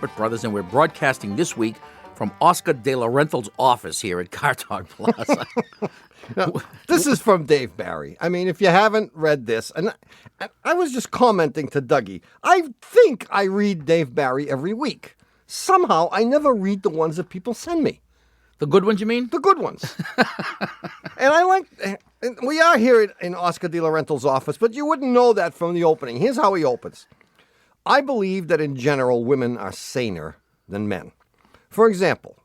Brothers, and we're broadcasting this week from Oscar De La Rental's office here at Car Talk Plaza. Now, this is from Dave Barry. I mean, if you haven't read this, and I was just commenting to Dougie, I think I read Dave Barry every week. Somehow, I never read the ones that people send me. The good ones, you mean? The good ones. And we are here in Oscar De La Rental's office, but you wouldn't know that from the opening. Here's how he opens. I believe that in general, women are saner than men. For example,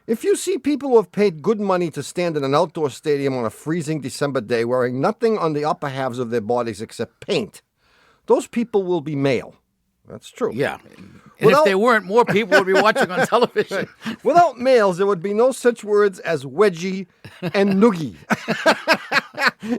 if you see people who have paid good money to stand in an outdoor stadium on a freezing December day wearing nothing on the upper halves of their bodies except paint, those people will be male. That's true. Yeah. And if there weren't, more people would be watching on television. Without males, there would be no such words as wedgie and noogie.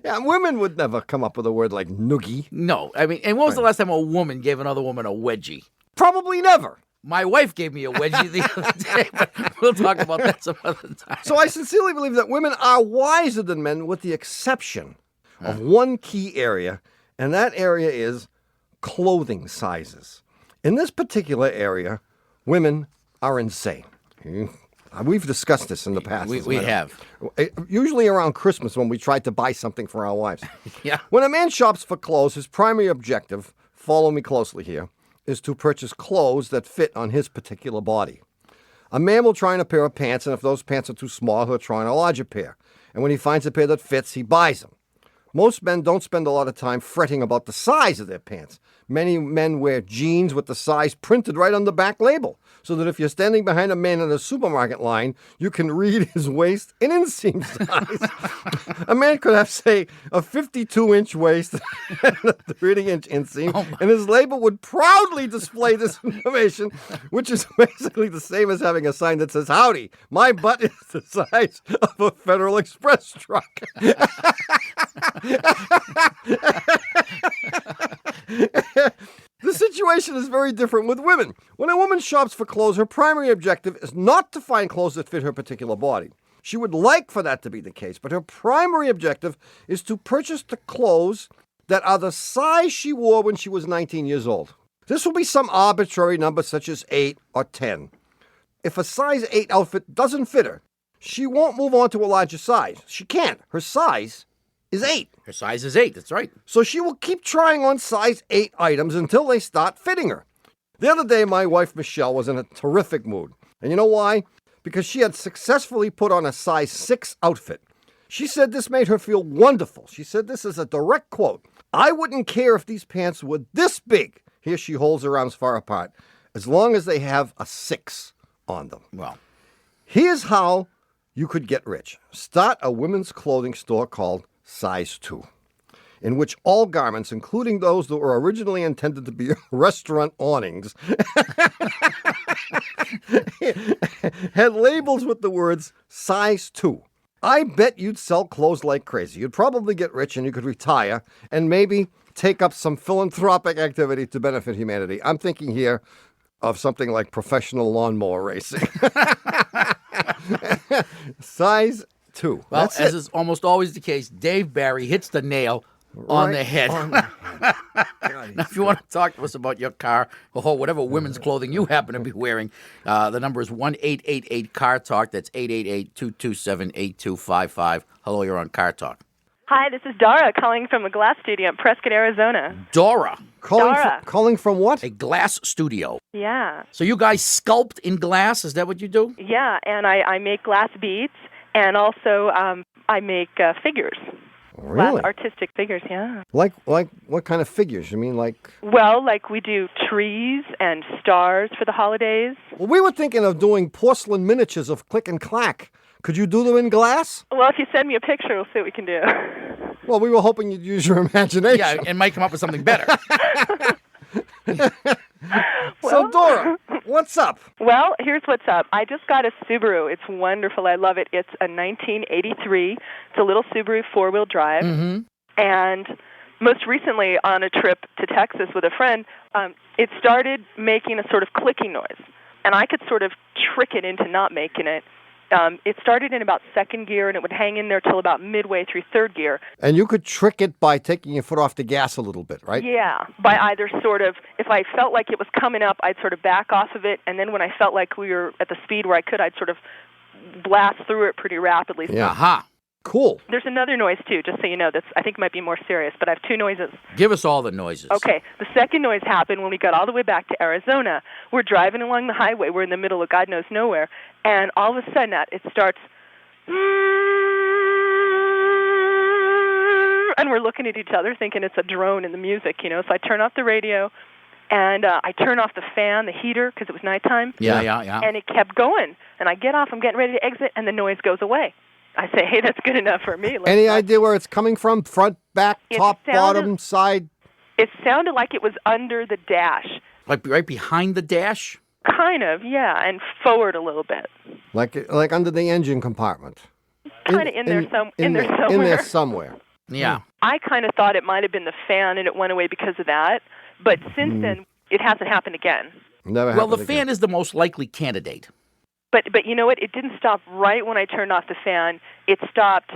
Yeah, women would never come up with a word like noogie. No. I mean, and when was the last time a woman gave another woman a wedgie? Probably never. My wife gave me a wedgie the other day, but we'll talk about that some other time. So I sincerely believe that women are wiser than men with the exception of one key area, and that area is clothing sizes. In this particular area, women are insane. We've discussed this in the past. We have. Usually around Christmas when we tried to buy something for our wives. Yeah. When a man shops for clothes, his primary objective, follow me closely here, is to purchase clothes that fit on his particular body. A man will try on a pair of pants, and if those pants are too small, he'll try on a larger pair. And when he finds a pair that fits, he buys them. Most men don't spend a lot of time fretting about the size of their pants. Many men wear jeans with the size printed right on the back label, so that if you're standing behind a man in a supermarket line, you can read his waist and inseam size. A man could have, say, a 52-inch waist and a 30-inch inseam, and his label would proudly display this information, which is basically the same as having a sign that says, "Howdy, my butt is the size of a Federal Express truck." The situation is very different with women. When a woman shops for clothes, her primary objective is not to find clothes that fit her particular body. She would like for that to be the case, but her primary objective is to purchase the clothes that are the size she wore when she was 19 years old. This will be some arbitrary number such as 8 or 10. If a size 8 outfit doesn't fit her, she won't move on to a larger size. She can't. Her size is 8. Her size is 8, that's right. So she will keep trying on size 8 items until they start fitting her. The other day, my wife, Michelle, was in a terrific mood. And you know why? Because she had successfully put on a size 6 outfit. She said this made her feel wonderful. She said this is a direct quote. "I wouldn't care if these pants were this big." Here she holds her arms far apart. "As long as they have a 6 on them." Well, here's how you could get rich. Start a women's clothing store called Size 2, in which all garments, including those that were originally intended to be restaurant awnings, had labels with the words Size 2. I bet you'd sell clothes like crazy. You'd probably get rich and you could retire and maybe take up some philanthropic activity to benefit humanity. I'm thinking here of something like professional lawnmower racing. Size 2. Well, That's as it. is almost always the case, Dave Barry hits the nail on the head. Now, if you want to talk to us about your car or whatever women's clothing you happen to be wearing, the number is 1-888-CAR-TALK. That's 888-227-8255. Hello, you're on Car Talk. Hi, this is Dara calling from a glass studio in Prescott, Arizona. Dora. Calling from what? A glass studio. Yeah. So you guys sculpt in glass? Is that what you do? Yeah, and I make glass beads, and also I make figures. Really? Glass artistic figures, yeah. Like what kind of figures? You mean like... Well, like we do trees and stars for the holidays. Well, we were thinking of doing porcelain miniatures of Click and Clack. Could you do them in glass? Well, if you send me a picture, we'll see what we can do. Well, we were hoping you'd use your imagination. Yeah, and might come up with something better. So, Dora, what's up? Well, here's what's up. I just got a Subaru. It's wonderful. I love it. It's a 1983. It's a little Subaru four-wheel drive. Mm-hmm. And most recently on a trip to Texas with a friend, it started making a sort of clicking noise. And I could sort of trick it into not making it. It started in about second gear, and it would hang in there till about midway through third gear. And you could trick it by taking your foot off the gas a little bit, right? Yeah, by either sort of, if I felt like it was coming up, I'd sort of back off of it, and then when I felt like we were at the speed where I could, I'd sort of blast through it pretty rapidly. Yeah. Aha. Cool. There's another noise, too, just so you know, that's I think might be more serious, but I have two noises. Give us all the noises. Okay, the second noise happened when we got all the way back to Arizona. We're driving along the highway. We're in the middle of God knows nowhere, and all of a sudden it starts, and we're looking at each other thinking it's a drone in the music, So I turn off the radio, and I turn off the fan, the heater, because it was nighttime. Yeah. And it kept going, and I get off, I'm getting ready to exit, and the noise goes away. I say, hey, that's good enough for me. Any idea where it's coming from? Front, back, top, bottom, side? It sounded like it was under the dash. Like right behind the dash? Kind of, yeah, and forward a little bit. Like under the engine compartment. Kind of in there somewhere. In there somewhere. Yeah. I kind of thought it might have been the fan, and it went away because of that. But since then, it hasn't happened again. Never Well, happened the again. fan is the most likely candidate. But you know what? It didn't stop right when I turned off the fan. It stopped,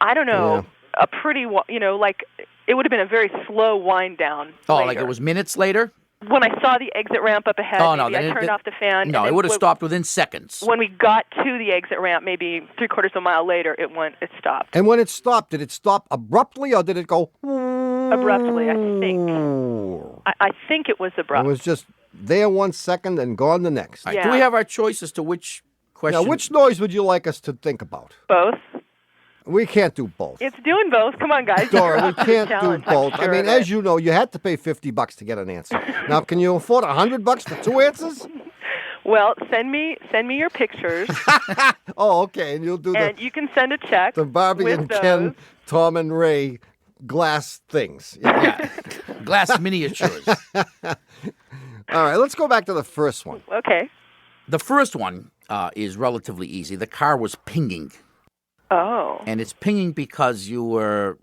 I don't know, a pretty, like it would have been a very slow wind down. Oh, later. like it was minutes later? When I saw the exit ramp up ahead, I turned off the fan. No, and it would have stopped within seconds. When we got to the exit ramp, maybe 3/4 of a mile later, it stopped. And when it stopped, did it stop abruptly or did it go? Abruptly, I think. I think it was abrupt. It was just there 1 second and gone the next. All right, do we have our choice as to which question? Now, which noise would you like us to think about? Both. We can't do both. It's doing both. Come on, guys. Dora, we can't do both. Sure I mean, as you know, you had to pay $50 to get an answer. Now, can you afford $100 for two answers? Well, send me your pictures. Oh, okay, and you'll do and you can send a check. the Barbie with and those. Ken, Tom and Ray glass things. Yeah. Glass miniatures. All right, let's go back to the first one. Okay. The first one is relatively easy. The car was pinging. Oh. And it's pinging because you were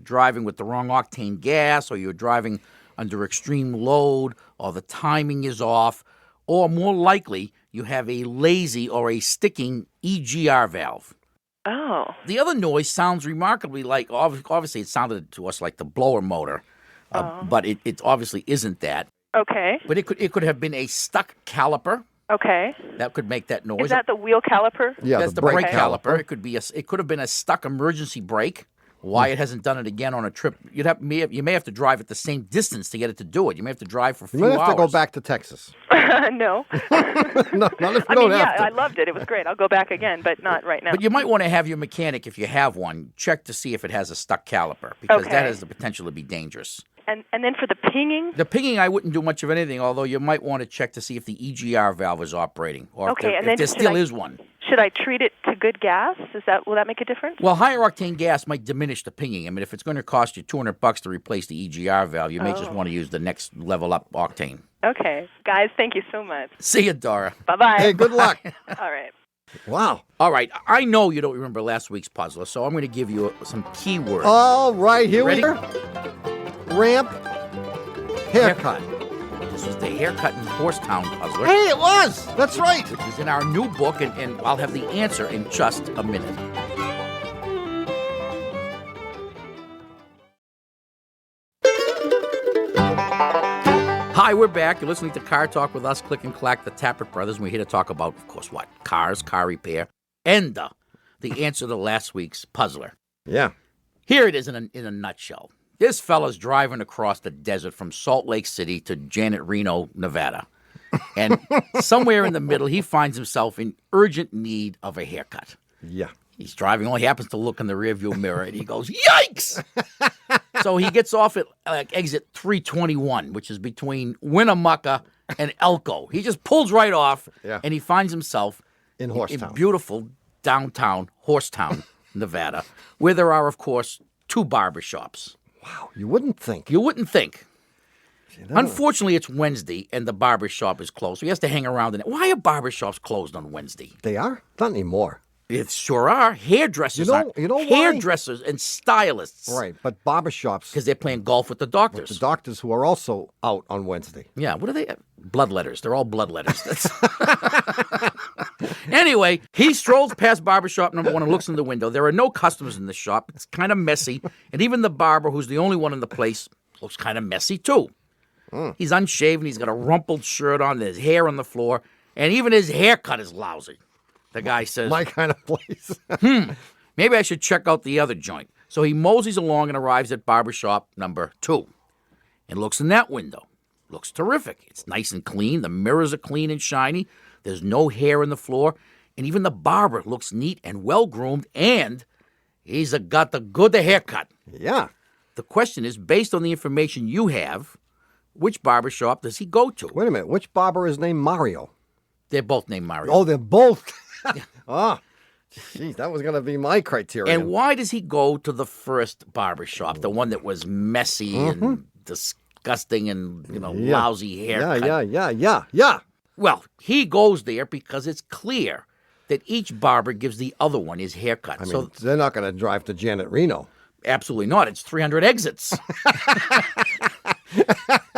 driving with the wrong octane gas, or you're driving under extreme load, or the timing is off, or more likely, you have a lazy or a sticking EGR valve. Oh. The other noise sounds remarkably like, obviously it sounded to us like the blower motor, but it obviously isn't that. Okay. But it could have been a stuck caliper. Okay. That could make that noise. Is that the wheel caliper? Yeah, That's the brake caliper. It could have been a stuck emergency brake. Why it hasn't done it again on a trip? You may have to drive at the same distance to get it to do it. You may have to drive for a few You hours. might have to go back to Texas. No. No, not if you I don't mean, have to. I loved it. It was great. I'll go back again, but not right now. But you might want to have your mechanic, if you have one, check to see if it has a stuck caliper, because that has the potential to be dangerous. And then for the pinging? The pinging, I wouldn't do much of anything, although you might want to check to see if the EGR valve is operating, or if there still is one. Should I treat it to good gas? Will that make a difference? Well, higher octane gas might diminish the pinging. I mean, if it's going to cost you $200 to replace the EGR valve, you may just want to use the next level up octane. Okay. Guys, thank you so much. See you, Dora. Bye-bye. Hey, good luck. All right. Wow. All right, I know you don't remember last week's puzzler, so I'm going to give you some keywords. All right, here Ready? we are. Ramp, haircut. This was the haircut in Horsetown puzzler, Hey, it was. That's right. which is in our new book, and I'll have the answer in just a minute. Hi, we're back. You're listening to Car Talk with us, Click and Clack, the Tappert Brothers, and we're here to talk about, of course, what? Cars, car repair, and the answer to last week's puzzler. Yeah. Here it is in a nutshell. This fella's driving across the desert from Salt Lake City to Janet Reno, Nevada. And somewhere in the middle, he finds himself in urgent need of a haircut. Yeah. He's driving, only happens to look in the rearview mirror, and he goes, yikes! So he gets off at exit 321, which is between Winnemucca and Elko. He just pulls right off, and he finds himself In Horsetown. in beautiful downtown Horsetown, Nevada, where there are, of course, 2 barber shops. Wow, you wouldn't think. You wouldn't think. You know. Unfortunately, it's Wednesday, and the barber shop is closed, so he has to hang around. Why are barber shops closed on Wednesday? They are? Not anymore. It sure are. Hairdressers You know why? Hairdressers and stylists. Right, but barbershops, Because they're playing golf with the doctors. the doctors who are also out on Wednesday. Yeah, what are they? Bloodletters. They're all bloodletters. Anyway, he strolls past barbershop number 1 and looks in the window. There are no customers in the shop. It's kind of messy. And even the barber, who's the only one in the place, looks kind of messy, too. He's unshaven. He's got a rumpled shirt on. There's hair on the floor. And even his haircut is lousy. The guy says, My kind of place. maybe I should check out the other joint. So he moseys along and arrives at barbershop number 2 and looks in that window. Looks terrific. It's nice and clean. The mirrors are clean and shiny. There's no hair on the floor. And even the barber looks neat and well-groomed, and he's got the good haircut. Yeah. The question is, based on the information you have, which barbershop does he go to? Wait a minute. Which barber is named Mario? They're both named Mario. Oh, they're both. Jeez, that was going to be my criteria. And why does he go to the first barbershop, the one that was messy and disgusting and, lousy haircut? Yeah. Well, he goes there because it's clear that each barber gives the other one his haircut. I mean, they're not going to drive to Janet Reno. Absolutely not. It's 300 exits.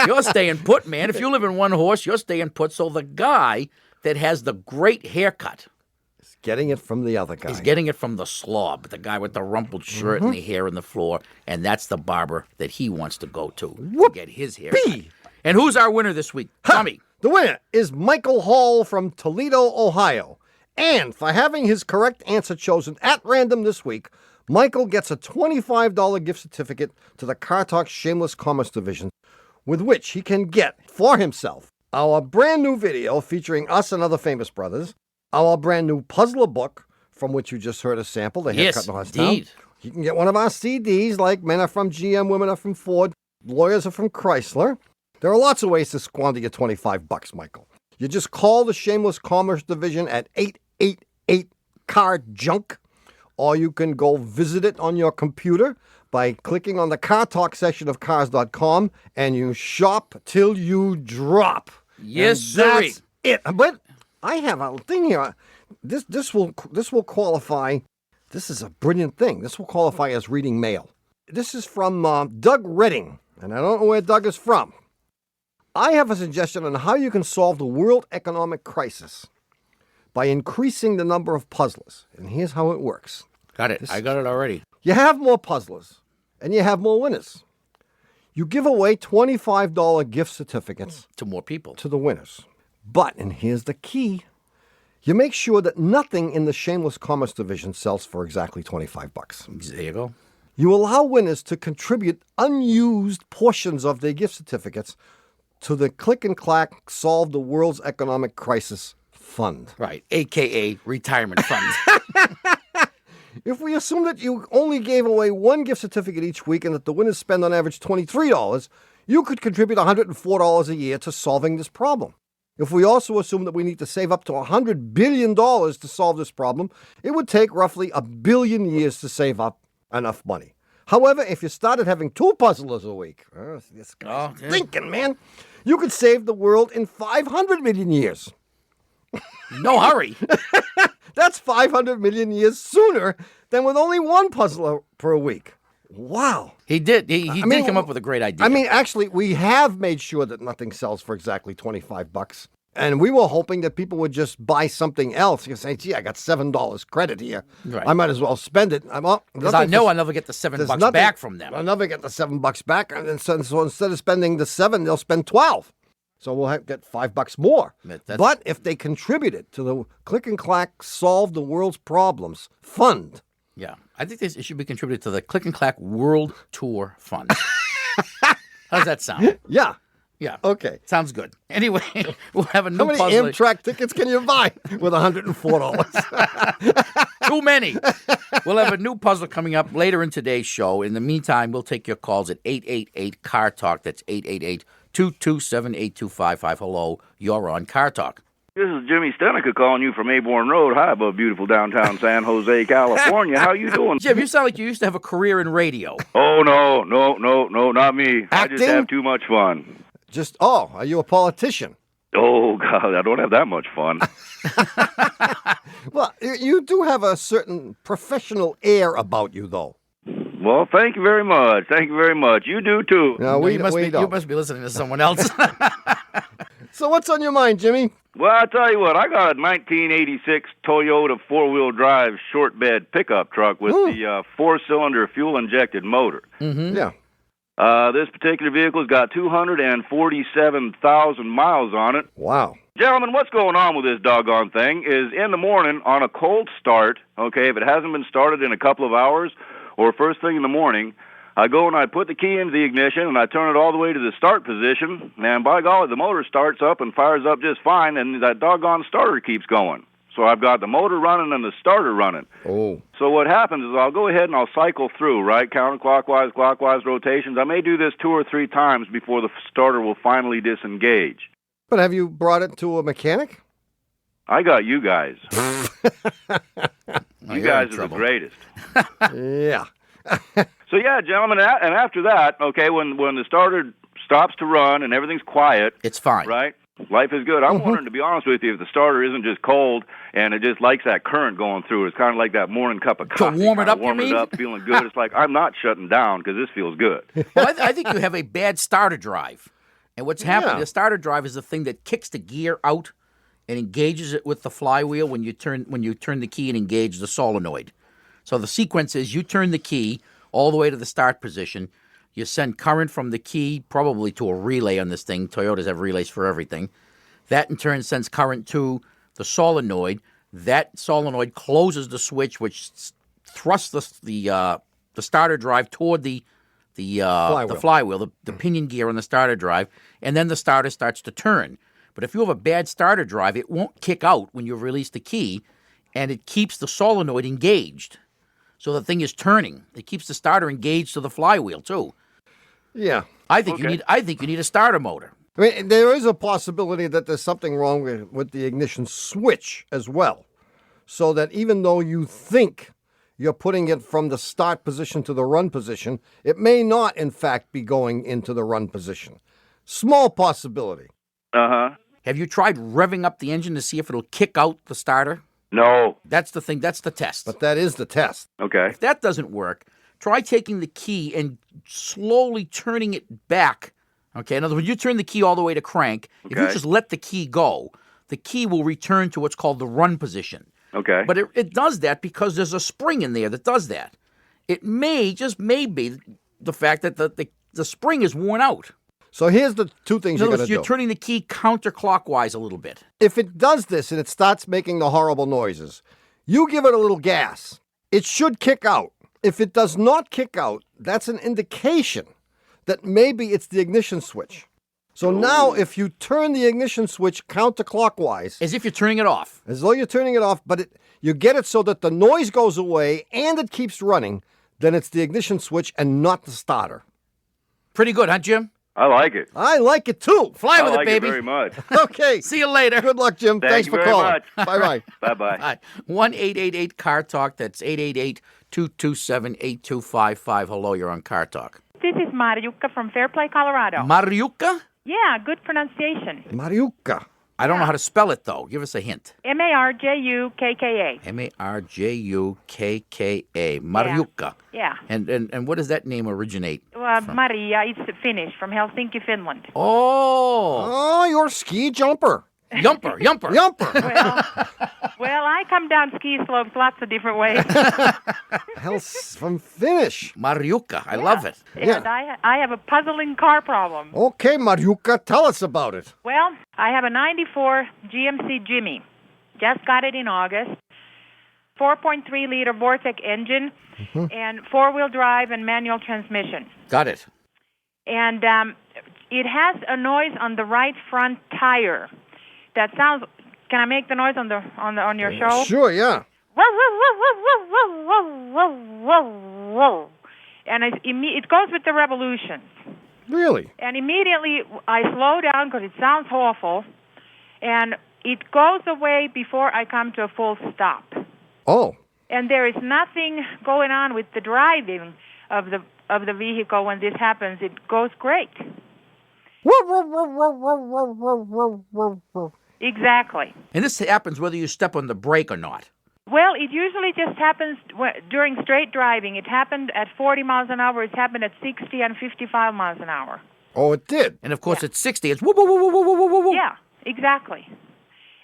You're staying put, man. If you live in one horse, you're staying put. So the guy that has the great haircut He's getting it from the other guy. is getting it from the slob, the guy with the rumpled shirt and the hair on the floor. And that's the barber that he wants to go to get his haircut. And who's our winner this week? Tommy. The winner is Michael Hall from Toledo, Ohio. And for having his correct answer chosen at random this week, Michael gets a $25 gift certificate to the Car Talk Shameless Commerce Division, with which he can get for himself our brand new video featuring us and other famous brothers, our brand new puzzler book, from which you just heard a sample, The Haircut in Horstown. Indeed. You can get one of our CDs, like Men Are From GM, Women Are From Ford, Lawyers Are From Chrysler. There are lots of ways to squander your $25, Michael. You just call the Shameless Commerce Division at 888-CAR-JUNK, or you can go visit it on your computer by clicking on the Car Talk section of cars.com, and you shop till you drop. Yes, and sir. that's it. But I have a thing here. This will qualify. This is a brilliant thing. This will qualify as reading mail. This is from Doug Redding, and I don't know where Doug is from. I have a suggestion on how you can solve the world economic crisis by increasing the number of puzzlers. And here's how it works. Got it. I got it already. You have more puzzlers, and you have more winners. You give away $25 gift certificates To more people. to the winners. But, and here's the key, you make sure that nothing in the Shameless Commerce Division sells for exactly $25. There you go. You allow winners to contribute unused portions of their gift certificates to the Click and Clack Solve the World's Economic Crisis Fund. Right. AKA retirement fund. If we assume that you only gave away one gift certificate each week and that the winners spend on average $23, you could contribute $104 a year to solving this problem. If we also assume that we need to save up to $100 billion to solve this problem, it would take roughly 1 billion years to save up enough money. However, if you started having 2 puzzlers a week, this guy's thinking, man, you could save the world in 500 million years. No hurry. That's 500 million years sooner than with only 1 puzzler per week. Wow. He did. He did come up with a great idea. I mean, actually, we have made sure that nothing sells for exactly $25. And we were hoping that people would just buy something else. You say, gee, I got $7 credit here. Right. I might as well spend it. Because I know I'll never get the $7 back from them. I'll never get the $7 back. And so instead of spending the 7, they'll spend 12. So we'll get $5 more. But if they contribute it to the Click and Clack Solve the World's Problems Fund. Yeah. I think it should be contributed to the Click and Clack World Tour Fund. How's that sound? Yeah. Yeah. Okay. Sounds good. Anyway, we'll have a new How many puzzler. Amtrak tickets can you buy with $104? Too many. We'll have a new puzzle coming up later in today's show. In the meantime, we'll take your calls at 888-CAR-TALK. That's 888-227-8255. Hello, you're on Car Talk. This is Jimmy Stenica calling you from Aborn Road, high above beautiful downtown San Jose, California. How you doing? Jim, you sound like you used to have a career in radio. Oh, no, not me. Acting? I just have too much fun. Are you a politician? Oh, God, I don't have that much fun. Well, you do have a certain professional air about you, though. Well, thank you very much. Thank you very much. You do, too. No, You must be listening to someone else. So what's on your mind, Jimmy? Well, I tell you what, I got a 1986 Toyota four-wheel drive short bed pickup truck with the four-cylinder fuel-injected motor. Mm-hmm. Yeah. This particular vehicle's got 247,000 miles on it. Wow. Gentlemen, what's going on with this doggone thing is in the morning on a cold start, okay, if it hasn't been started in a couple of hours or first thing in the morning, I go and I put the key into the ignition and I turn it all the way to the start position, and by golly, the motor starts up and fires up just fine, and that doggone starter keeps going. So I've got the motor running and the starter running. Oh. So what happens is I'll go ahead and I'll cycle through, right, counterclockwise, clockwise rotations. I may do this 2 or 3 times before the starter will finally disengage. But have you brought it to a mechanic? I got you guys. You you're in guys are the trouble. greatest. Yeah. So yeah, gentlemen, and after that, okay, when the starter stops to run and everything's quiet, It's fine. right, life is good. I'm wondering, to be honest with you, if the starter isn't just cold and it just likes that current going through it. It's kind of like that morning cup of coffee. warm it kinda up, you warm mean? it up, feeling good. It's like, I'm not shutting down because this feels good. Well, I think you have a bad starter drive. And what's happening, Yeah. the starter drive is the thing that kicks the gear out and engages it with the flywheel when you turn the key and engage the solenoid. So the sequence is you turn the key all the way to the start position. You send current from the key probably to a relay on this thing. Toyotas have relays for everything. That in turn sends current to the solenoid. That solenoid closes the switch, which thrusts the starter drive toward the flywheel, the pinion gear on the starter drive, and then the starter starts to turn. But if you have a bad starter drive, it won't kick out when you release the key, and it keeps the solenoid engaged. So the thing is turning. It keeps the starter engaged to the flywheel too. Yeah. I think you need a starter motor. I mean, there is a possibility that there's something wrong with the ignition switch as well. So that even though you think you're putting it from the start position to the run position, it may not, in fact, be going into the run position. Small possibility. Uh-huh. Have you tried revving up the engine to see if it'll kick out the starter? No. That's the thing. That's the test. But that is the test. Okay. If that doesn't work, try taking the key and slowly turning it back. Okay, in other words, you turn the key all the way to crank. If you Okay. just let the key go, the key will return to what's called the run position. Okay. But it does that because there's a spring in there that does that. It may be the fact that the spring is worn out. So here's the two things In you're other going words, to do. you're turning the key counterclockwise a little bit. If it does this and it starts making the horrible noises, you give it a little gas. It should kick out. If it does not kick out, that's an indication that maybe it's the ignition switch. So now if you turn the ignition switch counterclockwise, As if you're turning it off. as though you're turning it off, but you get it so that the noise goes away and it keeps running, then it's the ignition switch and not the starter. Pretty good, huh, Jim? I like it. I like it too. Fly I with like it, baby. it very much. Okay. See you later. Good luck, Jim. Thank Thanks you for very calling. much. Bye-bye. Bye-bye. Hi. 1-888-CAR-TALK. That's 888-227-8255. Hello, you're on Car Talk. This is Mariuka from Fairplay, Colorado. Mariuka? Yeah, good pronunciation. Mariuka. I don't know how to spell it, though. Give us a hint. Marjukka. Marjukka. Mariuka. Yeah. And what does that name originate? Maria, it's Finnish, from Helsinki, Finland. Oh, Oh, you're a ski jumper. yumper. Yumper. Well, I come down ski slopes lots of different ways. From Finnish. Mariuka. I love it. And I have a puzzling car problem. Okay, Mariuka, tell us about it. Well, I have a 94 GMC Jimmy. Just got it in August. 4.3-liter Vortec engine and four-wheel drive and manual transmission. Got it. And it has a noise on the right front tire. That sounds. Can I make the noise on your show? Sure, yeah. And it goes with the revolutions. Really? And immediately I slow down because it sounds awful, and it goes away before I come to a full stop. Oh. And there is nothing going on with the driving of the vehicle when this happens. It goes great. Exactly. And this happens whether you step on the brake or not. Well, it usually just happens during straight driving. It happened at 40 miles an hour. It happened at 60 and 55 miles an hour. Oh, it did. And of course, at 60, it's whoop, whoop, whoop, whoop, whoop, whoop, whoop. Yeah, exactly.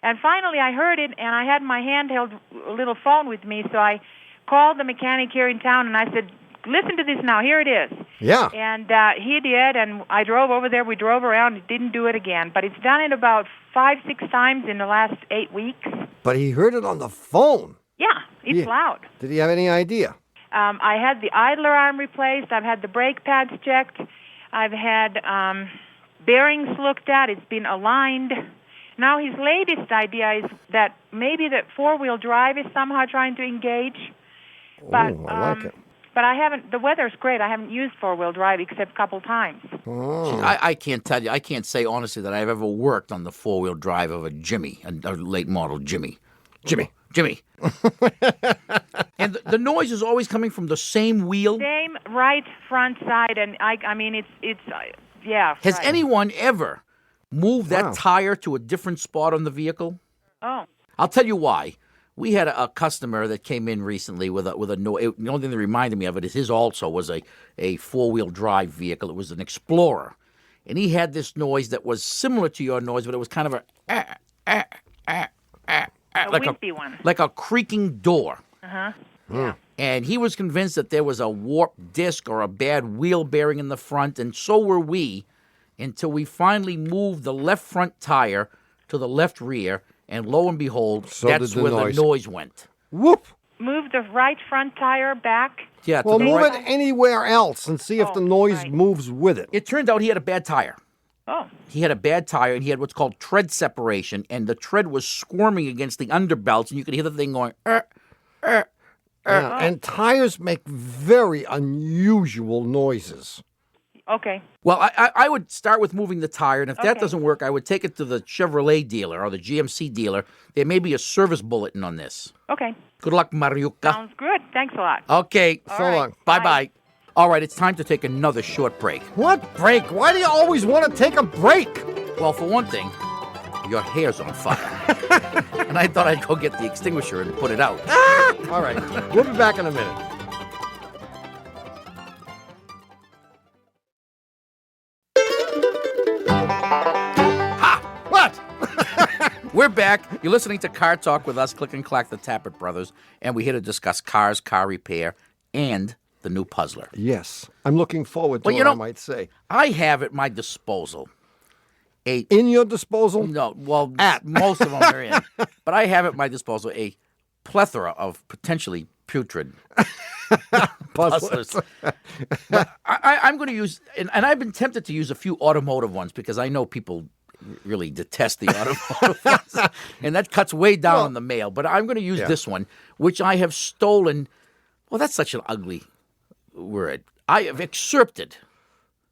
And finally, I heard it, and I had my handheld little phone with me, so I called the mechanic here in town, and I said, listen to this now. Here it is. Yeah. And he did, and I drove over there. We drove around. It didn't do it again. But it's done it about 5-6 times in the last 8 weeks. But he heard it on the phone. Yeah, it's loud. Did he have any idea? I had the idler arm replaced. I've had the brake pads checked. I've had bearings looked at. It's been aligned. Now his latest idea is that maybe the four-wheel drive is somehow trying to engage. But, I like it. But I haven't. The weather's great. I haven't used four-wheel drive except a couple times. Oh. I can't tell you. I can't say honestly that I've ever worked on the four-wheel drive of a Jimmy, a late model Jimmy. Jimmy. And the noise is always coming from the same wheel. Same right front side, and I mean it's yeah. Has right. anyone ever moved that tire to a different spot on the vehicle? Oh. I'll tell you why. We had a customer that came in recently with a noise. The only thing that reminded me of it is his also was a four-wheel drive vehicle. It was an Explorer. And he had this noise that was similar to your noise, but it was kind of a wimpy one. like a creaking door. Uh-huh. Yeah. And he was convinced that there was a warped disc or a bad wheel bearing in the front, and so were we, until we finally moved the left front tire to the left rear, and lo and behold, that's where the noise went. Whoop! Move the right front tire back. Yeah. Well, move it anywhere else and see if the noise moves with it. It turned out he had a bad tire. Oh. He had a bad tire, and he had what's called tread separation, and the tread was squirming against the underbelts, and you could hear the thing going, And tires make very unusual noises. Okay. Well, I would start with moving the tire, and if that doesn't work, I would take it to the Chevrolet dealer or the GMC dealer. There may be a service bulletin on this. Okay. Good luck, Mariuka. Sounds good. Thanks a lot. Okay. So long. Bye-bye. All right, it's time to take another short break. What break? Why do you always want to take a break? Well, for one thing, your hair's on fire. And I thought I'd go get the extinguisher and put it out. All right. We'll be back in a minute. We're back. You're listening to Car Talk with us, Click and Clack, the Tappert Brothers, and we're here to discuss cars, car repair, and the new Puzzler. Yes. I'm looking forward to it, I might say. I have at my disposal In your disposal? No, well, most of them are in. But I have at my disposal a plethora of potentially putrid puzzlers. But I'm going to use, and I've been tempted to use a few automotive ones because I know people really detest the automotive ones, and that cuts way down on the mail. But I'm going to use this one, which I have stolen. Well, that's such an ugly word. I have excerpted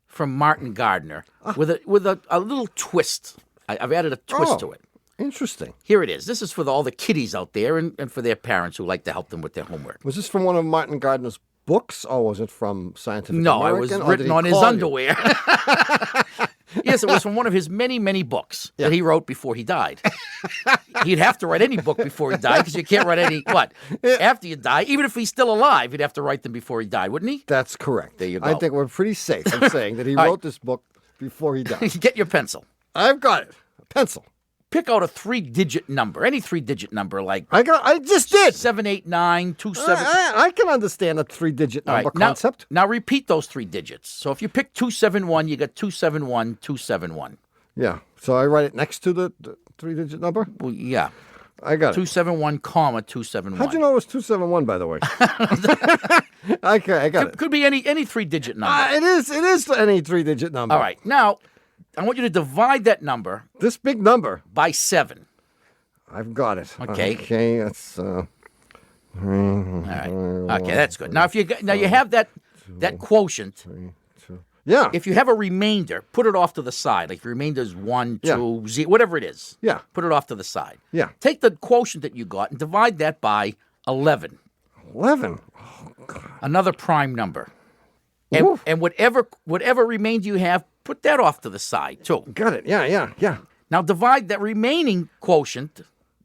from Martin Gardner with a little twist. I've added a twist to it. Interesting. Here it is. This is for all the kiddies out there and for their parents who like to help them with their homework. Was this from one of Martin Gardner's books, or was it from Scientific No, American? it was written on his underwear. Yes, it was from one of his many, many books that he wrote before he died. He'd have to write any book before he died because you can't write any, after you die. Even if he's still alive, he'd have to write them before he died, wouldn't he? That's correct. There you go. I think we're pretty safe in saying that he wrote this book before he died. Get your pencil. I've got it. A pencil. Pick out a 3-digit number, any 3-digit number like I just did. 78927. I can understand a 3-digit number concept. Now repeat those 3 digits. So if you pick 271, you get 271-271. Yeah. So I write it next to the 3-digit number? Well, yeah. I got it. 271, 271. How'd you know it was 271, by the way? Okay, I got it. Could be any 3-digit number. It is any 3-digit number. All right. Now, I want you to divide that number. This big number. By 7. I've got it. Okay. Okay, that's... All right. Okay, that's good. Now, you have that quotient. Yeah. If you have a remainder, put it off to the side. Like the remainder is 1, 2, 0, whatever it is. Yeah. Put it off to the side. Yeah. Take the quotient that you got and divide that by 11. 11? Another prime number. And whatever remainder you have, put that off to the side, too. Got it. Yeah. Now divide that remaining quotient,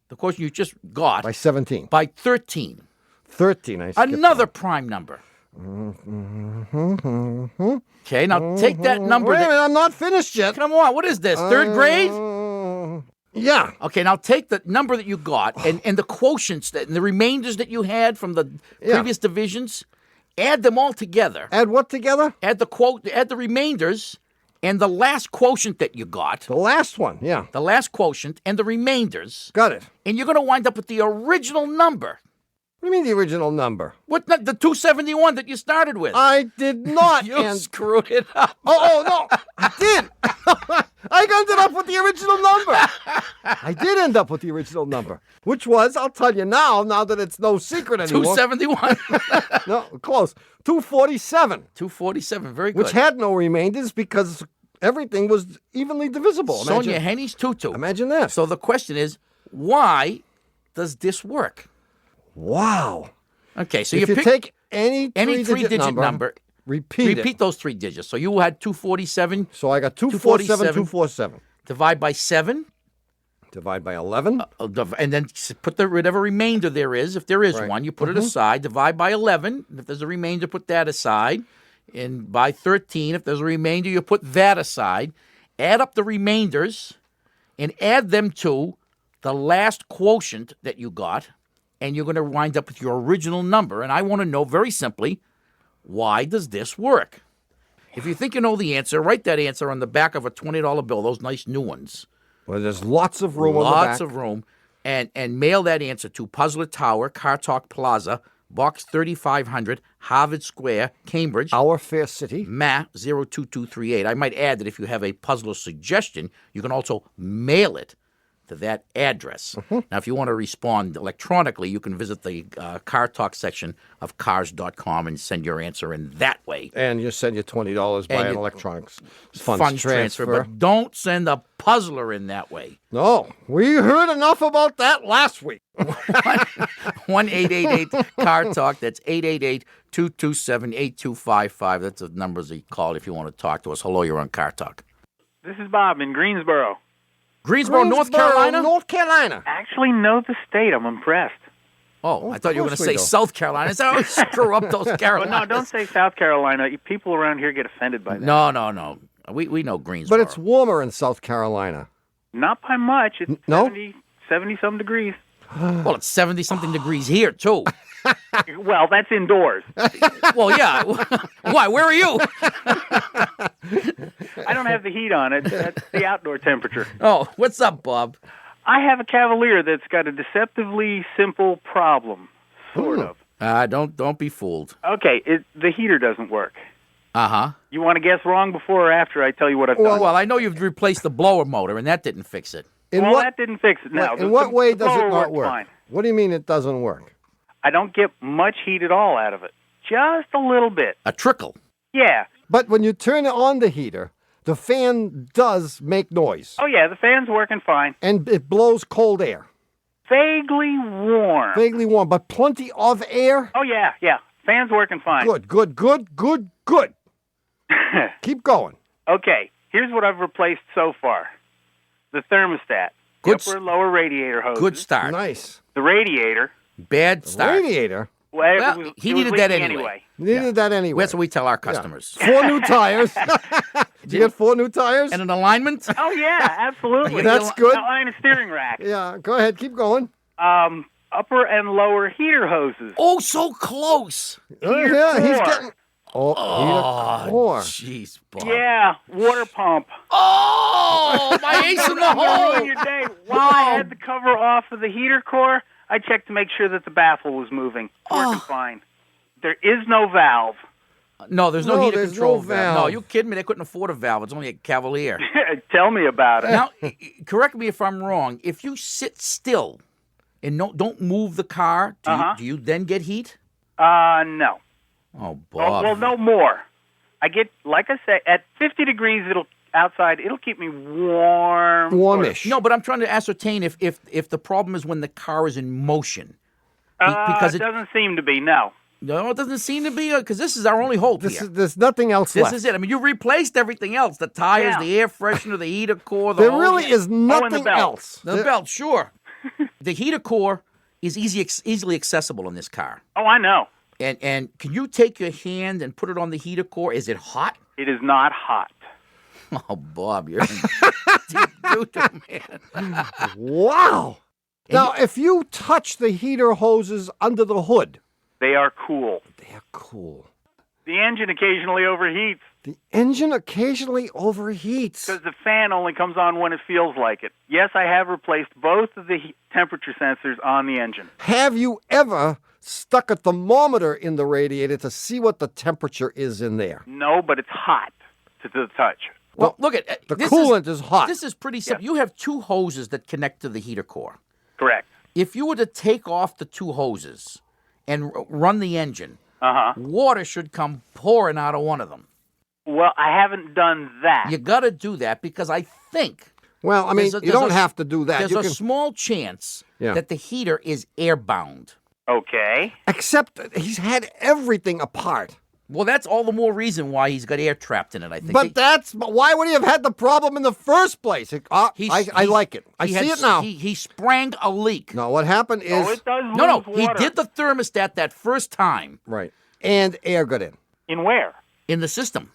the quotient you just got, by 17. By 13. 13, I skipped Another prime number. Okay, now take that number. Wait a minute, I'm not finished yet. Come on, what is this? Third grade? Yeah. Okay, now take the number that you got and the quotients and the remainders that you had from the previous divisions, add them all together. Add what together? Add the remainders and the last quotient that you got. The last one, yeah. The last quotient and the remainders. Got it. And you're going to wind up with the original number. What do you mean the original number? What, the 271 that you started with? I did not. You screwed it up. Oh, no. I did. I ended up with the original number. I did end up with the original number, which was, I'll tell you now that it's no secret anymore. 271. No, close. 247. 247, very good. Which had no remainders because everything was evenly divisible. Sonia Henny's tutu. Imagine that. So the question is, why does this work? Wow. Okay, so if you pick take any three-digit number, repeat those 3 digits. So you had 247. So I got 247, 247. Divide by 7. Divide by 11. And then put whatever remainder there is. If there is Right. one, you put it aside. Divide by 11. If there's a remainder, put that aside. And by 13, if there's a remainder, you put that aside. Add up the remainders and add them to the last quotient that you got. And you're going to wind up with your original number. And I want to know very simply, why does this work? If you think you know the answer, write that answer on the back of a $20 bill, those nice new ones. Well, there's lots of room on the back. Lots of room. And mail that answer to Puzzler Tower, Car Talk Plaza, Box 3500, Harvard Square, Cambridge. Our fair city. MA 02238. I might add that if you have a puzzler suggestion, you can also mail it to that address. Now, if you want to respond electronically, you can visit the Car Talk section of cars.com and send your answer in that way. And you send your $20 by an electronics funds transfer. But don't send a puzzler in that way. No, we heard enough about that last week. 1-888-CAR-TALK. That's 888-227-8255. That's the numbers that you call if you want to talk to us. Hello, you're on Car Talk. This is Bob in Greensboro. Greensboro, North Carolina? North Carolina. Actually know the state. I'm impressed. Oh, I thought you were going to course we say do. South Carolina. I always screw up those But Carolinas. no, don't say South Carolina. People around here get offended by that. No. We know Greensboro. But it's warmer in South Carolina. Not by much. It's No? 70-some degrees. Well, it's 70-something degrees here, too. Well, that's indoors. Well, yeah. Why? Where are you? I don't have the heat on. That's the outdoor temperature. Oh, what's up, Bob? I have a Cavalier that's got a deceptively simple problem, sort of. Don't be fooled. Okay, the heater doesn't work. Uh-huh. You want to guess wrong before or after I tell you what I've done? Well, I know you've replaced the blower motor, and that didn't fix it. That didn't fix it. No, In what way does it not work? work? Fine. What do you mean it doesn't work? I don't get much heat at all out of it. Just a little bit. A trickle. Yeah. But when you turn on the heater, the fan does make noise. Oh, yeah, the fan's working fine. And it blows cold air. Vaguely warm. Vaguely warm, but plenty of air. Oh, yeah. Fan's working fine. Good. Keep going. Okay, here's what I've replaced so far. The thermostat. Good The upper and lower radiator hoses. Good start. Nice. The radiator. Bad start. Radiator. Well, he needed that anyway. Needed that anyway. That's what we tell our customers. 4 new tires. Did you get 4 new tires? And an alignment? Oh, yeah, absolutely. That's good. And a steering rack. Yeah, go ahead. Keep going. Upper and lower heater hoses. Oh, so close. Yeah, he's core. getting... heater core. Jeez, Bob. Yeah, water pump. Oh, my ace in the I'm gonna ruin hole. your day. While I had the cover off of the heater core, I checked to make sure that the baffle was moving. Working fine. There is no valve. No, there's no heater there's control no valve. No, valve. you kidding me? They couldn't afford a valve. It's only a Cavalier. Tell me about it. Now, correct me if I'm wrong. If you sit still and don't move the car, do you then get heat? No. Oh, Bob. Well, no more. I get, like I say, at 50 degrees outside, it'll keep me warm. Warmish. No, but I'm trying to ascertain if the problem is when the car is in motion. Because it doesn't seem to be, no. No, it doesn't seem to be, because this is our only hope here. There's nothing else This left. is it. I mean, you replaced everything else. The tires, Yeah. the air freshener, the heater core. There really is and the nothing belt. else. The belt, sure. The heater core is easily accessible in this car. Oh, I know. And can you take your hand and put it on the heater core? Is it hot? It is not hot. Oh, Bob, you're in deep doo-doo, man. Wow. Now, if you touch the heater hoses under the hood, They are cool. they're cool. The engine occasionally overheats The engine occasionally overheats. because the fan only comes on when it feels like it. Yes, I have replaced both of the temperature sensors on the engine. Have you ever stuck a thermometer in the radiator to see what the temperature is in there? No, but it's hot to the touch. Well, look at The this coolant is hot. This is pretty simple. You have two hoses that connect to the heater core. Correct. If you were to take off the two hoses and run the engine, Uh-huh. water should come pouring out of one of them. Well, I haven't done that. You got to do that because I think Well, I mean, There's a- you there's don't a- have to do that. there's You a can, small chance Yeah. that the heater is airbound. Okay. except he's had everything apart. Well, that's all the more reason why he's got air trapped in it, I think. But why would he have had the problem in the first place? I like it. I he see had- it now. He sprang a leak. No, what happened is... Oh, it does lose No, water. he did the thermostat that first time Right. And air got in. In where? in the system.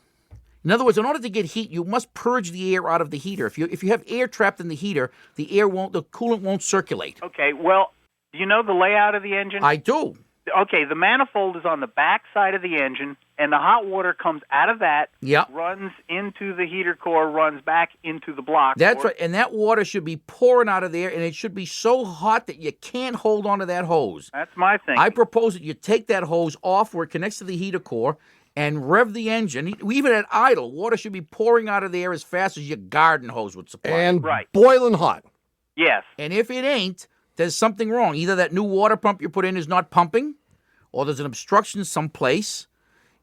In other words, in order to get heat, you must purge the air out of the heater. If you have air trapped in the heater, the coolant won't circulate. Okay, well, do you know the layout of the engine? I do. Okay, the manifold is on the back side of the engine, and the hot water comes out of that, Yep. runs into the heater core, runs back into the block. That's right, and that water should be pouring out of there, and it should be so hot that you can't hold onto that hose. That's my thing. I propose that you take that hose off where it connects to the heater core and rev the engine. Even at idle, water should be pouring out of there as fast as your garden hose would supply. And Right. boiling hot. Yes. And if it ain't, there's something wrong. Either that new water pump you put in is not pumping, or there's an obstruction someplace.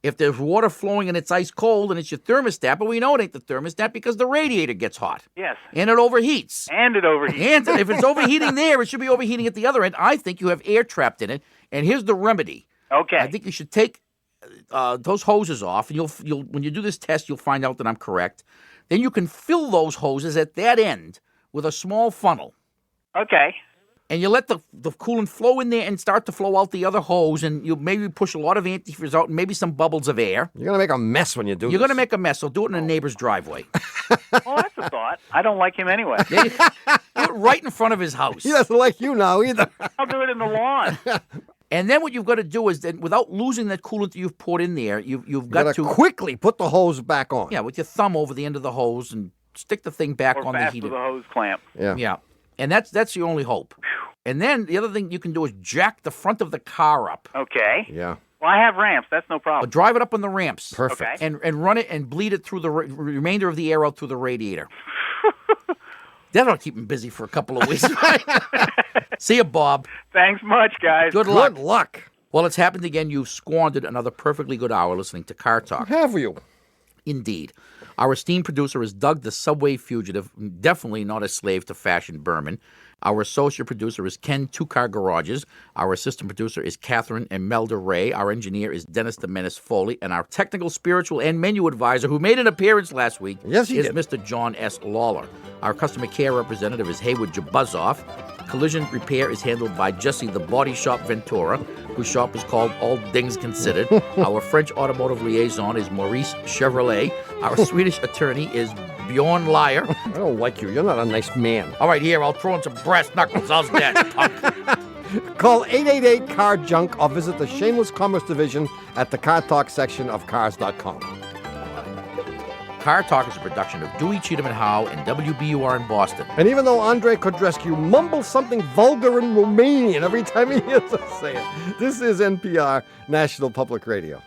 If there's water flowing and it's ice cold and it's your thermostat, but we know it ain't the thermostat because the radiator gets hot Yes. and it overheats. And it overheats. And if it's overheating there, it should be overheating at the other end. I think you have air trapped in it. And here's the remedy. Okay. I think you should take those hoses off, and you'll when you do this test, you'll find out that I'm correct. Then you can fill those hoses at that end with a small funnel. Okay. And you let the coolant flow in there and start to flow out the other hose, and you maybe push a lot of antifreeze out and maybe some bubbles of air. You're going to make a mess when you do You're this. going to make a mess, so do it in a neighbor's driveway. Well, that's a thought. I don't like him anyway. Do it right in front of his house. He doesn't like you now either. I'll do it in the lawn. And then what you've got to do is, then, without losing that coolant that you've poured in there, you've You got gotta to quickly put the hose back on. with your thumb over the end of the hose and stick the thing back Or on the fast heater. with a hose clamp. Yeah. Yeah. And that's your only hope. And then the other thing you can do is jack the front of the car up. Okay. Yeah. Well, I have ramps. That's no Or problem. drive it up on the ramps. Perfect. Okay. And run it and bleed it through the remainder of the air out through the radiator. That'll keep him busy for a couple of weeks. See you, Bob. Thanks much, guys. Good luck. Good luck. Well, it's happened again. You've squandered another perfectly good hour listening to Car Talk. Have you? Indeed. Our esteemed producer is Doug, the subway fugitive, definitely not a slave to fashion Berman. Our associate producer is Ken, Two Car Garages. Our assistant producer is Catherine Imelda Ray. Our engineer is Dennis the Menace Foley. And our technical, spiritual, and menu advisor, who made an appearance last week, Yes, he is did. Mr. John S. Lawler. Our customer care representative is Haywood Jabuzzoff. Collision repair is handled by Jesse the Body Shop Ventura, whose shop is called All Things Considered. Our French automotive liaison is Maurice Chevrolet. Our Swedish attorney is Bjorn Liar. I don't like you. You're not a nice man. All right, here, I'll throw in some brass knuckles. How's that, punk? Call 888-CAR-JUNK or visit the Shameless Commerce Division at the Car Talk section of cars.com. Car Talk is a production of Dewey, Cheatham, and Howe and WBUR in Boston. And even though Andre Codrescu mumbles something vulgar in Romanian every time he hears us say it, this is NPR, National Public Radio.